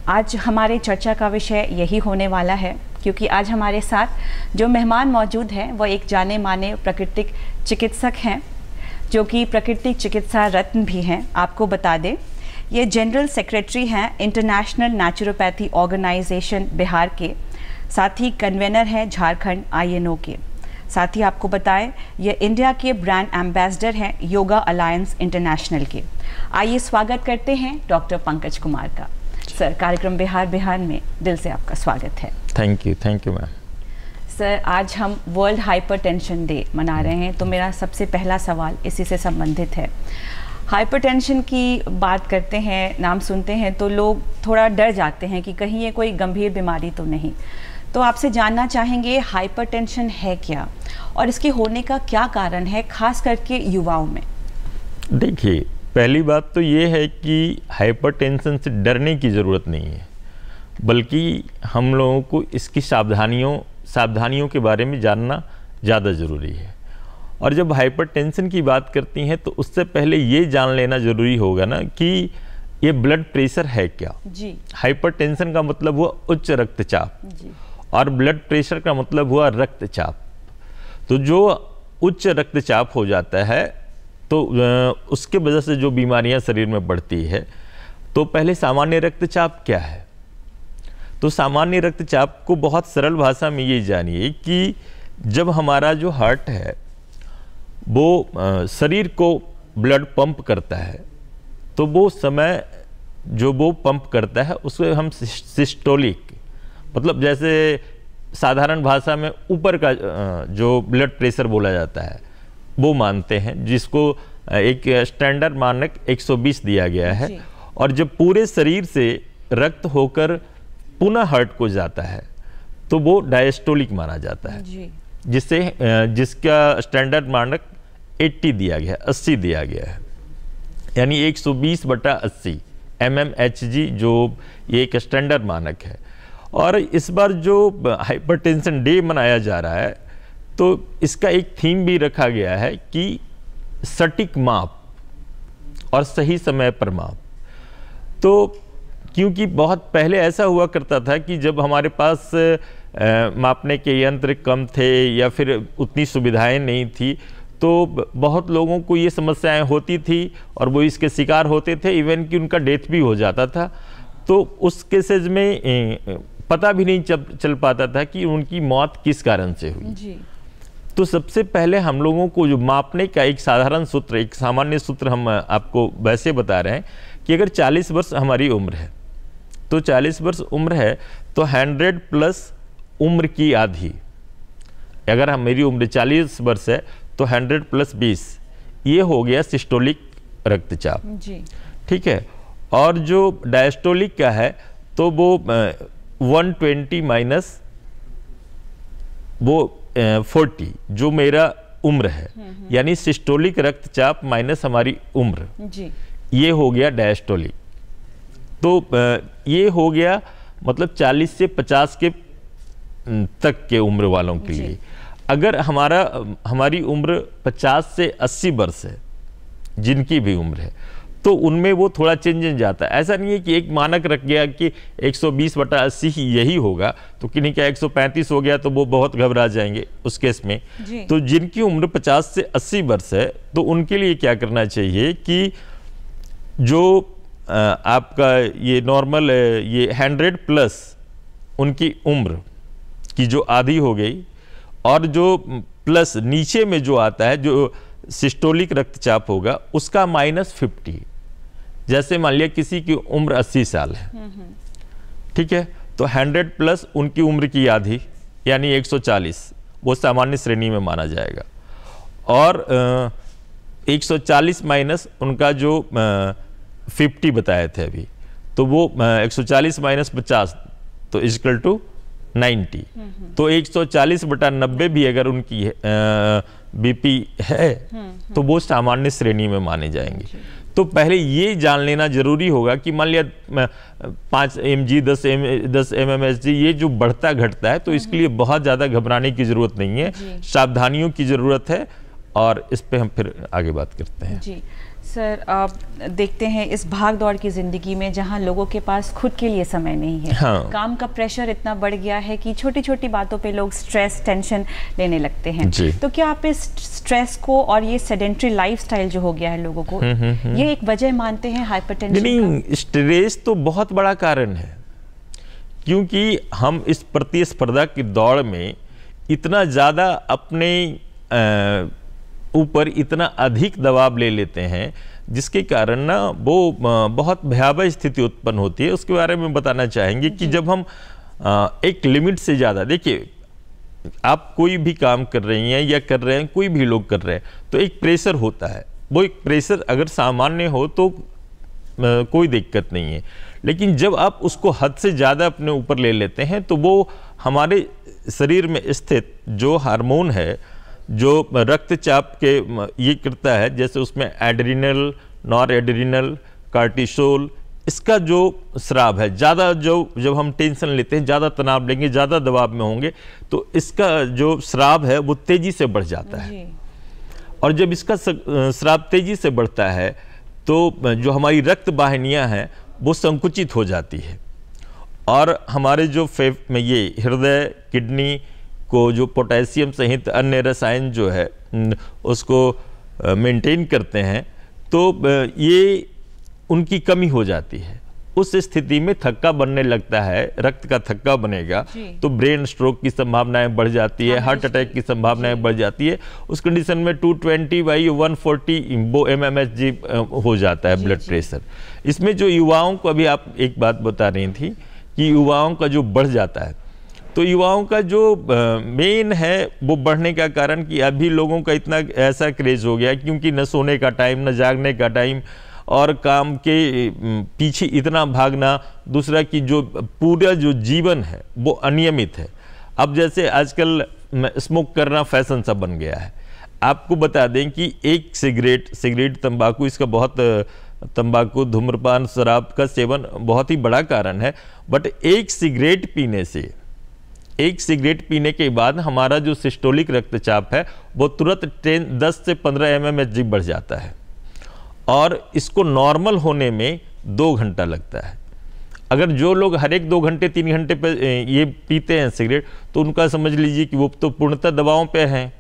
आज हमारे चर्चा का विषय यही होने वाला है, क्योंकि आज हमारे साथ जो मेहमान मौजूद हैं वो एक जाने माने प्राकृतिक चिकित्सक हैं, जो कि प्राकृतिक चिकित्सा रत्न भी हैं। आपको बता दें, ये जनरल सेक्रेटरी हैं इंटरनेशनल नेचुरोपैथी ऑर्गेनाइजेशन बिहार के, साथ ही कन्वेनर हैं झारखंड INO के। साथ ही आपको बताएं ये इंडिया के ब्रांड एम्बेसडर हैं योगा अलायंस इंटरनेशनल के। आइए स्वागत करते हैं डॉक्टर पंकज कुमार का। सर, कार्यक्रम बिहार बिहार में दिल से आपका स्वागत है। Thank you ma'am. सर, आज हम वर्ल्ड हाइपरटेंशन डे मना रहे हैं, तो मेरा सबसे पहला सवाल इसी से संबंधित है। हाइपरटेंशन की बात करते हैं, नाम सुनते हैं तो लोग थोड़ा डर जाते हैं कि कहीं ये कोई गंभीर बीमारी तो नहीं। तो आपसे जानना चाहेंगे हाइपरटेंशन है क्या और इसके होने का क्या कारण है, खास करके युवाओं में? देखिए, पहली बात तो ये है कि हाइपरटेंशन से डरने की ज़रूरत नहीं है, बल्कि हम लोगों को इसकी सावधानियों के बारे में जानना ज़्यादा ज़रूरी है। और जब हाइपरटेंशन की बात करती हैं तो उससे पहले ये जान लेना ज़रूरी होगा ना कि ये ब्लड प्रेशर है क्या जी। हाइपरटेंशन का मतलब हुआ उच्च रक्तचाप जी। और ब्लड प्रेशर का मतलब हुआ रक्तचाप। तो जो उच्च रक्तचाप हो जाता है तो उसके वजह से जो बीमारियां शरीर में बढ़ती है, तो पहले सामान्य रक्तचाप क्या है? तो सामान्य रक्तचाप को बहुत सरल भाषा में ये जानिए कि जब हमारा जो हार्ट है वो शरीर को ब्लड पंप करता है, तो वो समय जो वो पंप करता है उसको हम सिस्टोलिक, मतलब जैसे साधारण भाषा में ऊपर का जो ब्लड प्रेशर बोला जाता है वो मानते हैं, जिसको एक स्टैंडर्ड मानक 120 दिया गया है। और जब पूरे शरीर से रक्त होकर पुनः हार्ट को जाता है तो वो डायस्टोलिक माना जाता है, जिसका स्टैंडर्ड मानक 80 दिया गया है, 80 दिया गया है, यानी 120/80 mmHg जो ये एक स्टैंडर्ड मानक है। और इस बार जो हाइपरटेंशन डे मनाया जा रहा है तो इसका एक थीम भी रखा गया है कि सटीक माप और सही समय पर माप। तो क्योंकि बहुत पहले ऐसा हुआ करता था कि जब हमारे पास मापने के यंत्र कम थे या फिर उतनी सुविधाएं नहीं थी, तो बहुत लोगों को ये समस्याएं होती थी और वो इसके शिकार होते थे, इवन कि उनका डेथ भी हो जाता था। तो उस केसेज में पता भी नहीं चल पाता था कि उनकी मौत किस कारण से हुई जी। तो सबसे पहले हम लोगों को जो मापने का एक साधारण सूत्र, एक सामान्य सूत्र हम आपको वैसे बता रहे हैं कि अगर 40 वर्ष हमारी उम्र है, तो 40 वर्ष उम्र है तो 100 प्लस उम्र की आधी, अगर हम मेरी उम्र 40 वर्ष है तो 100 प्लस 20, ये हो गया सिस्टोलिक रक्तचाप जी। ठीक है। और जो डायस्टोलिक का है तो वो 120 माइनस वो 40 जो मेरा उम्र है, यानी सिस्टोलिक रक्तचाप माइनस हमारी उम्र जी, ये हो गया डायस्टोलिक। तो ये हो गया मतलब 40 से 50 के तक के उम्र वालों के लिए। अगर हमारी उम्र 50 से 80 वर्ष है, जिनकी भी उम्र है, तो उनमें वो थोड़ा चेंज जाता है। ऐसा नहीं है कि एक मानक रख गया कि 120/80 ही यही होगा, तो किन्हीं का 135 हो गया तो वो बहुत घबरा जाएंगे उस केस में। तो जिनकी उम्र 50 से 80 वर्ष है, तो उनके लिए क्या करना चाहिए कि जो आपका ये नॉर्मल ये 100 प्लस उनकी उम्र की जो आधी हो गई, और जो प्लस नीचे में जो आता है जो सिस्टोलिक रक्तचाप होगा उसका -50। जैसे मान लिया किसी की उम्र 80 साल है, ठीक है, तो 100 प्लस उनकी उम्र की आधी यानी 140, वो सामान्य श्रेणी में माना जाएगा। और 140 माइनस उनका जो 50 बताए थे अभी, तो वो 140 माइनस 50 तो इक्वल टू 90। तो 140/90 भी अगर उनकी बीपी है तो वो सामान्य श्रेणी में माने जाएंगे। तो पहले ये जान लेना जरूरी होगा कि मान लिया 5 mg 10 mmHg ये जो बढ़ता घटता है, तो इसके लिए बहुत ज़्यादा घबराने की ज़रूरत नहीं है, सावधानियों की ज़रूरत है, और इस पे हम फिर आगे बात करते हैं जी। सर, आप देखते हैं इस भाग दौड़ की ज़िंदगी में जहां लोगों के पास खुद के लिए समय नहीं है, हाँ। काम का प्रेशर इतना बढ़ गया है कि छोटी छोटी बातों पे लोग स्ट्रेस टेंशन लेने लगते हैं। तो क्या आप इस स्ट्रेस को और ये सेडेंट्री लाइफस्टाइल जो हो गया है लोगों को, ये एक वजह मानते हैं हाइपरटेंशन? नहीं, स्ट्रेस तो बहुत बड़ा कारण है, क्योंकि हम इस प्रतिस्पर्धा की दौड़ में इतना ज़्यादा अपने ऊपर इतना अधिक दबाव ले लेते हैं, जिसके कारण ना वो बहुत भयावह स्थिति उत्पन्न होती है। उसके बारे में बताना चाहेंगे कि जब हम एक लिमिट से ज़्यादा, देखिए आप कोई भी काम कर रही हैं या कर रहे हैं, कोई भी लोग कर रहे हैं, तो एक प्रेशर होता है। वो एक प्रेशर अगर सामान्य हो तो कोई दिक्कत नहीं है, लेकिन जब आप उसको हद से ज़्यादा अपने ऊपर ले लेते हैं तो वो हमारे शरीर में स्थित जो हार्मोन है, जो रक्तचाप के ये करता है, जैसे उसमें एड्रिनल, नॉर एड्रिनल, कार्टिसोल, इसका जो स्राव है ज़्यादा, जब हम टेंशन लेते हैं, ज़्यादा तनाव लेंगे, ज़्यादा दबाव में होंगे, तो इसका जो स्राव है वो तेज़ी से बढ़ जाता है। और जब इसका स्राव तेज़ी से बढ़ता है तो जो हमारी रक्त वाहिनियाँ हैं वो संकुचित हो जाती है, और हमारे जो में ये हृदय, किडनी को जो पोटेशियम सहित अन्य रसायन जो है उसको मेंटेन करते हैं, तो ये उनकी कमी हो जाती है। उस स्थिति में थक्का बनने लगता है, रक्त का थक्का बनेगा तो ब्रेन स्ट्रोक की संभावनाएं बढ़ जाती है, हार्ट अटैक की संभावनाएं बढ़ जाती है। उस कंडीशन में 220/140 mmHg हो जाता है ब्लड प्रेशर। इसमें जो युवाओं को, अभी आप एक बात बता रही थी कि युवाओं का जो बढ़ जाता है, तो युवाओं का जो मेन है वो बढ़ने का कारण कि अभी लोगों का इतना ऐसा क्रेज हो गया, क्योंकि न सोने का टाइम, न जागने का टाइम, और काम के पीछे इतना भागना, दूसरा कि जो पूरा जो जीवन है वो अनियमित है। अब जैसे आजकल स्मोक करना फैशन सा बन गया है। आपको बता दें कि एक सिगरेट, तंबाकू, इसका बहुत तंबाकू, धूम्रपान, शराब का सेवन बहुत ही बड़ा कारण है, बट एक सिगरेट पीने से एक सिगरेट पीने के बाद हमारा जो सिस्टोलिक रक्तचाप है वो तुरंत 10 से 15 mmHg बढ़ जाता है, और इसको नॉर्मल होने में 2 घंटा लगता है। अगर जो लोग हर एक 2 घंटे 3 घंटे पे ये पीते हैं सिगरेट, तो उनका समझ लीजिए कि वो तो पूर्णतः दवाओं पे हैं,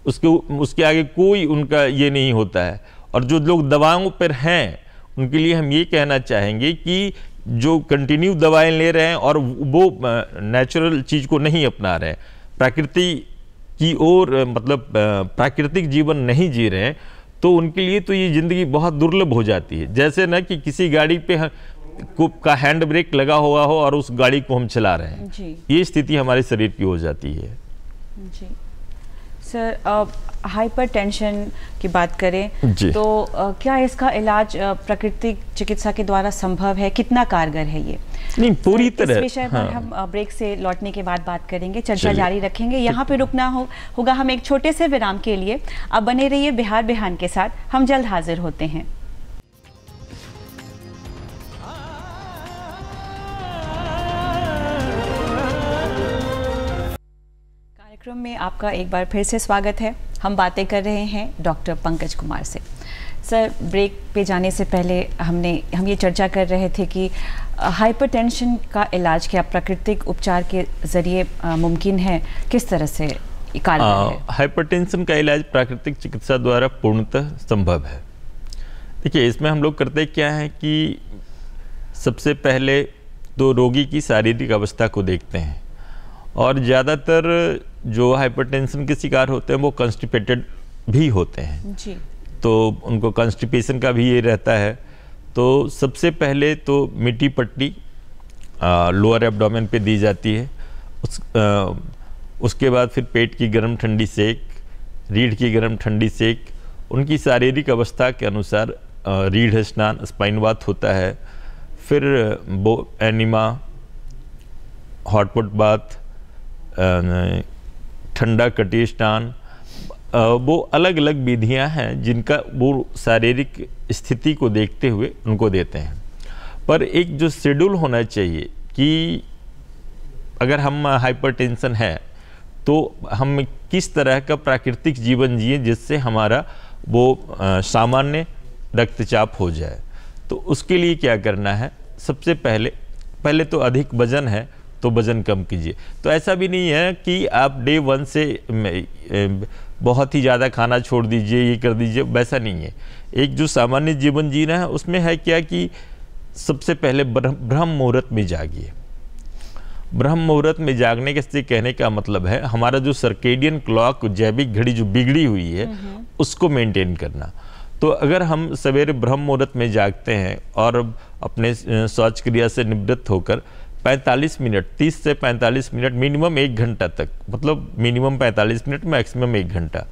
उसके आगे कोई उनका ये नहीं होता है। और जो लोग दवाओं पर हैं उनके लिए हम ये कहना चाहेंगे कि जो कंटिन्यू दवाएं ले रहे हैं और वो नेचुरल चीज़ को नहीं अपना रहे हैं, प्रकृति की ओर मतलब प्राकृतिक जीवन नहीं जी रहे हैं, तो उनके लिए तो ये ज़िंदगी बहुत दुर्लभ हो जाती है। जैसे ना कि किसी गाड़ी पे का हैंड ब्रेक लगा हुआ हो और उस गाड़ी को हम चला रहे हैं जी। ये स्थिति हमारे शरीर की हो जाती है। जी सर, हाइपरटेंशन की बात करें तो क्या इसका इलाज प्राकृतिक चिकित्सा के द्वारा संभव है? कितना कारगर है ये? नहीं, पूरी तरह इस विषय पर हम ब्रेक से लौटने के बाद बात करेंगे, चर्चा जारी रखेंगे। यहाँ पे रुकना होगा हम एक छोटे से विराम के लिए। अब बने रहिए बिहार बिहान के साथ, हम जल्द हाजिर होते हैं। कार्यक्रम में आपका एक बार फिर से स्वागत है। हम बातें कर रहे हैं डॉक्टर पंकज कुमार से। सर, ब्रेक पे जाने से पहले हम ये चर्चा कर रहे थे कि हाइपरटेंशन का इलाज क्या प्राकृतिक उपचार के जरिए मुमकिन है, किस तरह से कारगर है? हाइपरटेंशन का इलाज प्राकृतिक चिकित्सा द्वारा पूर्णतः संभव है। देखिए, इसमें हम लोग करते क्या है कि सबसे पहले तो रोगी की शारीरिक अवस्था को देखते हैं, और ज़्यादातर जो हाइपरटेंशन के शिकार होते हैं वो कॉन्स्टिपेटेड भी होते हैं जी। तो उनको कॉन्स्टिपेशन का भी ये रहता है। तो सबसे पहले तो मीठी पट्टी लोअर एब्डोमेन पे दी जाती है। उसके बाद फिर पेट की गर्म ठंडी सेक, रीढ़ की गर्म ठंडी सेक, उनकी शारीरिक अवस्था के अनुसार रीढ़ स्नान, स्पाइन बाथ होता है। फिर एनिमा, हॉटपॉट बाथ, ठंडा कटी स्नान, वो अलग अलग विधियां हैं जिनका वो शारीरिक स्थिति को देखते हुए उनको देते हैं। पर एक जो शेड्यूल होना चाहिए कि अगर हम हाइपरटेंशन है तो हम किस तरह का प्राकृतिक जीवन जिए जिससे हमारा वो सामान्य रक्तचाप हो जाए। तो उसके लिए क्या करना है? सबसे पहले तो अधिक वजन है तो वजन कम कीजिए। तो ऐसा भी नहीं है कि आप डे 1 से बहुत ही ज़्यादा खाना छोड़ दीजिए, ये कर दीजिए, वैसा नहीं है। एक जो सामान्य जीवन जीना है उसमें है क्या कि सबसे पहले ब्रह्म मुहूर्त में जागिए। ब्रह्म मुहूर्त में जागने के कहने का मतलब है हमारा जो सर्केडियन क्लॉक, जैविक घड़ी जो बिगड़ी हुई है उसको मेंटेन करना। तो अगर हम सवेरे ब्रह्म मुहूर्त में जागते हैं और अपने शौच क्रिया से निवृत्त होकर 45 मिनट, 30 से 45 मिनट, मिनिमम 1 घंटा तक, मतलब मिनिमम 45 मिनट, मैक्सिमम 1 घंटा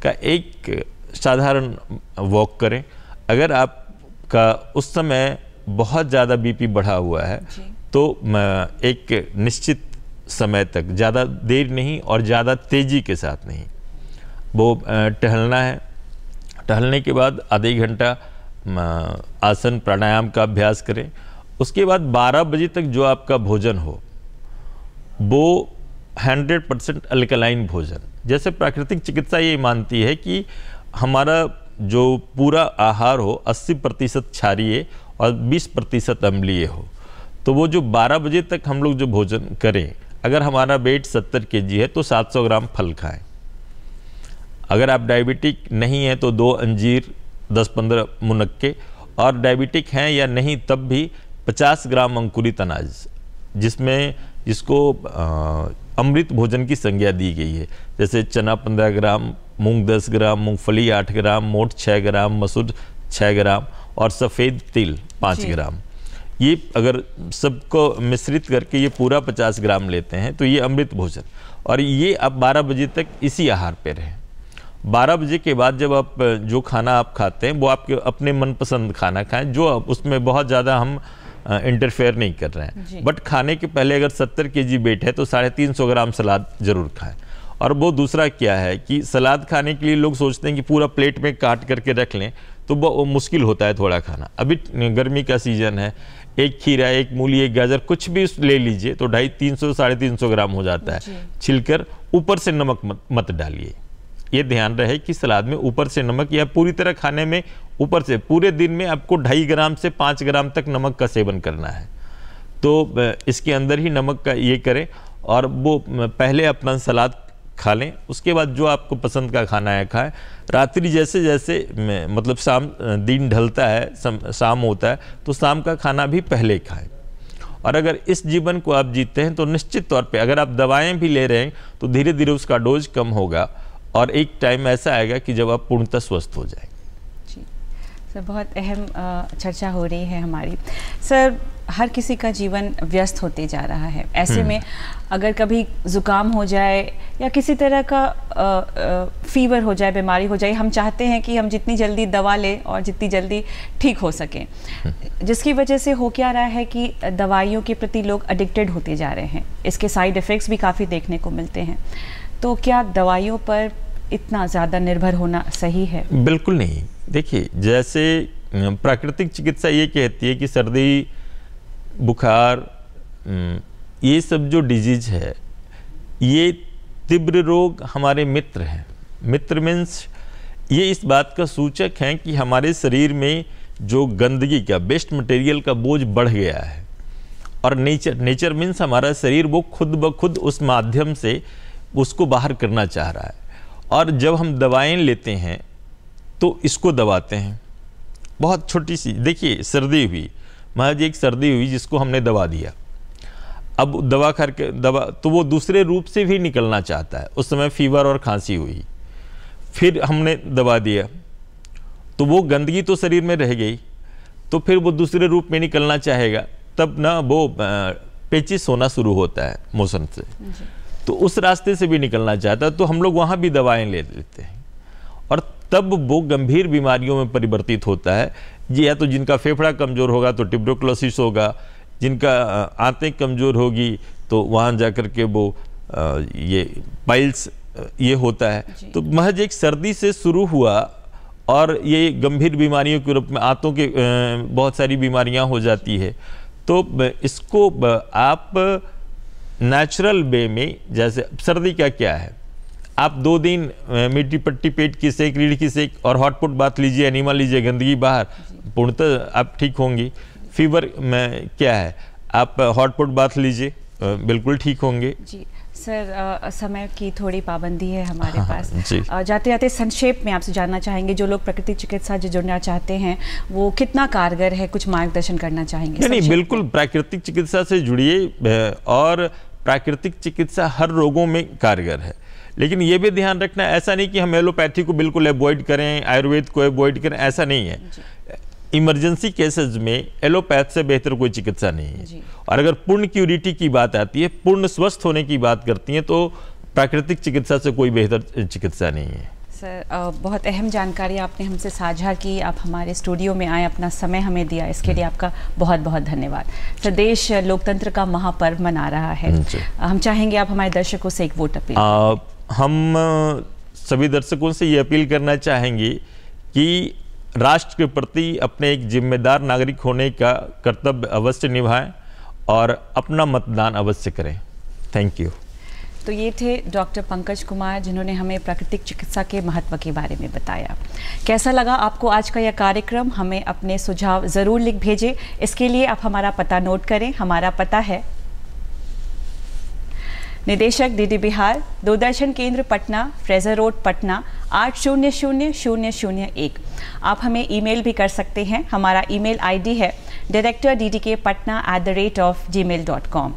का एक साधारण वॉक करें। अगर आपका उस समय बहुत ज़्यादा बीपी बढ़ा हुआ है तो एक निश्चित समय तक, ज़्यादा देर नहीं और ज़्यादा तेज़ी के साथ नहीं, वो टहलना है। टहलने के बाद आधे घंटा आसन प्राणायाम का अभ्यास करें। उसके बाद 12 बजे तक जो आपका भोजन हो वो 100% अल्कलाइन भोजन। जैसे प्राकृतिक चिकित्सा ये मानती है कि हमारा जो पूरा आहार हो 80% क्षारीय और 20% अम्लीय हो। तो वो जो 12 बजे तक हम लोग जो भोजन करें, अगर हमारा वेट 70 kg है तो 700 ग्राम फल खाएं। अगर आप डायबिटिक नहीं हैं तो 2 अंजीर, 10-15 मुनक्के, और डायबिटिक हैं या नहीं तब भी 50 ग्राम अंकुरित अनाज, जिसको अमृत भोजन की संज्ञा दी गई है। जैसे चना 15 ग्राम, मूंग 10 ग्राम, मूंगफली 8 ग्राम, मोठ 6 ग्राम, मसूर 6 ग्राम और सफ़ेद तिल 5 ग्राम। ये अगर सबको मिश्रित करके ये पूरा 50 ग्राम लेते हैं तो ये अमृत भोजन। और ये आप 12 बजे तक इसी आहार पे रहें। 12 बजे के बाद जब आप जो खाना आप खाते हैं वो आपके अपने मनपसंद खाना खाएं, जो उसमें बहुत ज़्यादा हम इंटरफेयर नहीं कर रहे हैं। बट खाने के पहले अगर 70 kg वेट है तो 350 ग्राम सलाद जरूर खाएं। और वो दूसरा क्या है कि सलाद खाने के लिए लोग सोचते हैं कि पूरा प्लेट में काट करके रख लें, तो वो मुश्किल होता है थोड़ा खाना। अभी गर्मी का सीज़न है, एक खीरा, एक मूली, एक गाजर, कुछ भी ले लीजिए तो 250-300 350 ग्राम हो जाता है। छिलकर ऊपर से नमक मत डालिए। ये ध्यान रहे कि सलाद में ऊपर से नमक, या पूरी तरह खाने में ऊपर से, पूरे दिन में आपको 2.5 ग्राम से 5 ग्राम तक नमक का सेवन करना है। तो इसके अंदर ही नमक का ये करें और वो पहले अपना सलाद खा लें, उसके बाद जो आपको पसंद का खाना है खाएं। रात्रि जैसे जैसे मतलब दिन ढलता है, शाम होता है, तो शाम का खाना भी पहले खाएं। और अगर इस जीवन को आप जीते हैं तो निश्चित तौर पे अगर आप दवाएं भी ले रहे हैं तो धीरे धीरे उसका डोज कम होगा और एक टाइम ऐसा आएगा कि जब आप पूर्णतः स्वस्थ हो जाएंगे। जी सर, बहुत अहम चर्चा हो रही है हमारी। सर, हर किसी का जीवन व्यस्त होते जा रहा है, ऐसे में अगर कभी ज़ुकाम हो जाए या किसी तरह का फीवर हो जाए, बीमारी हो जाए, हम चाहते हैं कि हम जितनी जल्दी दवा लें और जितनी जल्दी ठीक हो सकें, जिसकी वजह से हो क्या रहा है कि दवाइयों के प्रति लोग एडिक्टेड होते जा रहे हैं। इसके साइड इफ़ेक्ट्स भी काफ़ी देखने को मिलते हैं। तो क्या दवाइयों पर इतना ज़्यादा निर्भर होना सही है? बिल्कुल नहीं। देखिए, जैसे प्राकृतिक चिकित्सा ये कहती है कि सर्दी, बुखार, ये सब जो डिजीज है, ये तीव्र रोग हमारे मित्र हैं। मित्र मीन्स ये इस बात का सूचक हैं कि हमारे शरीर में जो गंदगी का, वेस्ट मटेरियल का बोझ बढ़ गया है। और नेचर मीन्स हमारा शरीर वो खुद ब खुद उस माध्यम से उसको बाहर करना चाह रहा है। और जब हम दवाएं लेते हैं तो इसको दबाते हैं। बहुत छोटी सी, देखिए सर्दी हुई, महज एक सर्दी हुई जिसको हमने दबा दिया, अब दवा करके तो वो दूसरे रूप से भी निकलना चाहता है। उस समय फीवर और खांसी हुई, फिर हमने दबा दिया तो वो गंदगी तो शरीर में रह गई, तो फिर वो दूसरे रूप में निकलना चाहेगा, तब ना वो पेचिस होना शुरू होता है मोशन से, तो उस रास्ते से भी निकलना चाहता है, तो हम लोग वहाँ भी दवाएं ले लेते हैं और तब वो गंभीर बीमारियों में परिवर्तित होता है। या तो जिनका फेफड़ा कमज़ोर होगा तो ट्यूबरकुलोसिस होगा, जिनका आंतें कमज़ोर होगी तो वहाँ जाकर के वो ये पाइल्स ये होता है। तो महज एक सर्दी से शुरू हुआ और ये गंभीर बीमारियों के रूप में आंतों के बहुत सारी बीमारियाँ हो जाती है। तो इसको आप नेचुरल वे में, जैसे सर्दी का क्या है, आप 2 दिन मीठी पट्टी, पेट की सेक, रीढ़ की सेक और हॉटपुट बात लीजिए, एनिमा लीजिए, गंदगी बाहर, पूर्णतः आप ठीक होंगी। फीवर में क्या है, आप हॉटपुट बात लीजिए, बिल्कुल ठीक होंगे। जी सर, समय की थोड़ी पाबंदी है हमारे पास। जाते जाते संक्षेप में आपसे जानना चाहेंगे, जो लोग प्राकृतिक चिकित्सा से जुड़ना चाहते हैं वो कितना कारगर है, कुछ मार्गदर्शन करना चाहेंगे? नहीं, बिल्कुल प्राकृतिक चिकित्सा से जुड़िए और प्राकृतिक चिकित्सा हर रोगों में कारगर है। लेकिन ये भी ध्यान रखना, ऐसा नहीं कि हम एलोपैथी को बिल्कुल अवॉइड करें, आयुर्वेद को अवॉइड करें, ऐसा नहीं है। इमरजेंसी केसेस में एलोपैथ से बेहतर कोई चिकित्सा नहीं है। और अगर पूर्ण क्यूरिटी की बात आती है, पूर्ण स्वस्थ होने की बात करती हैं, तो प्राकृतिक चिकित्सा से कोई बेहतर चिकित्सा नहीं है। सर, बहुत अहम जानकारी आपने हमसे साझा की, आप हमारे स्टूडियो में आए, अपना समय हमें दिया, इसके लिए आपका बहुत बहुत धन्यवाद। सर, देश लोकतंत्र का महापर्व मना रहा है, हम चाहेंगे आप हमारे दर्शकों से एक वोट अपील। हम सभी दर्शकों से ये अपील करना चाहेंगे कि राष्ट्र के प्रति अपने एक जिम्मेदार नागरिक होने का कर्तव्य अवश्य निभाएं और अपना मतदान अवश्य करें। Thank you. तो ये थे डॉक्टर पंकज कुमार, जिन्होंने हमें प्राकृतिक चिकित्सा के महत्व के बारे में बताया। कैसा लगा आपको आज का यह कार्यक्रम? हमें अपने सुझाव ज़रूर लिख भेजें। इसके लिए आप हमारा पता नोट करें। हमारा पता है निदेशक डीडी बिहार, दूरदर्शन केंद्र पटना, फ्रेजर रोड पटना 800001। आप हमें ईमेल भी कर सकते हैं। हमारा ईमेल आईडी है director@ddkpatna@gmail.com।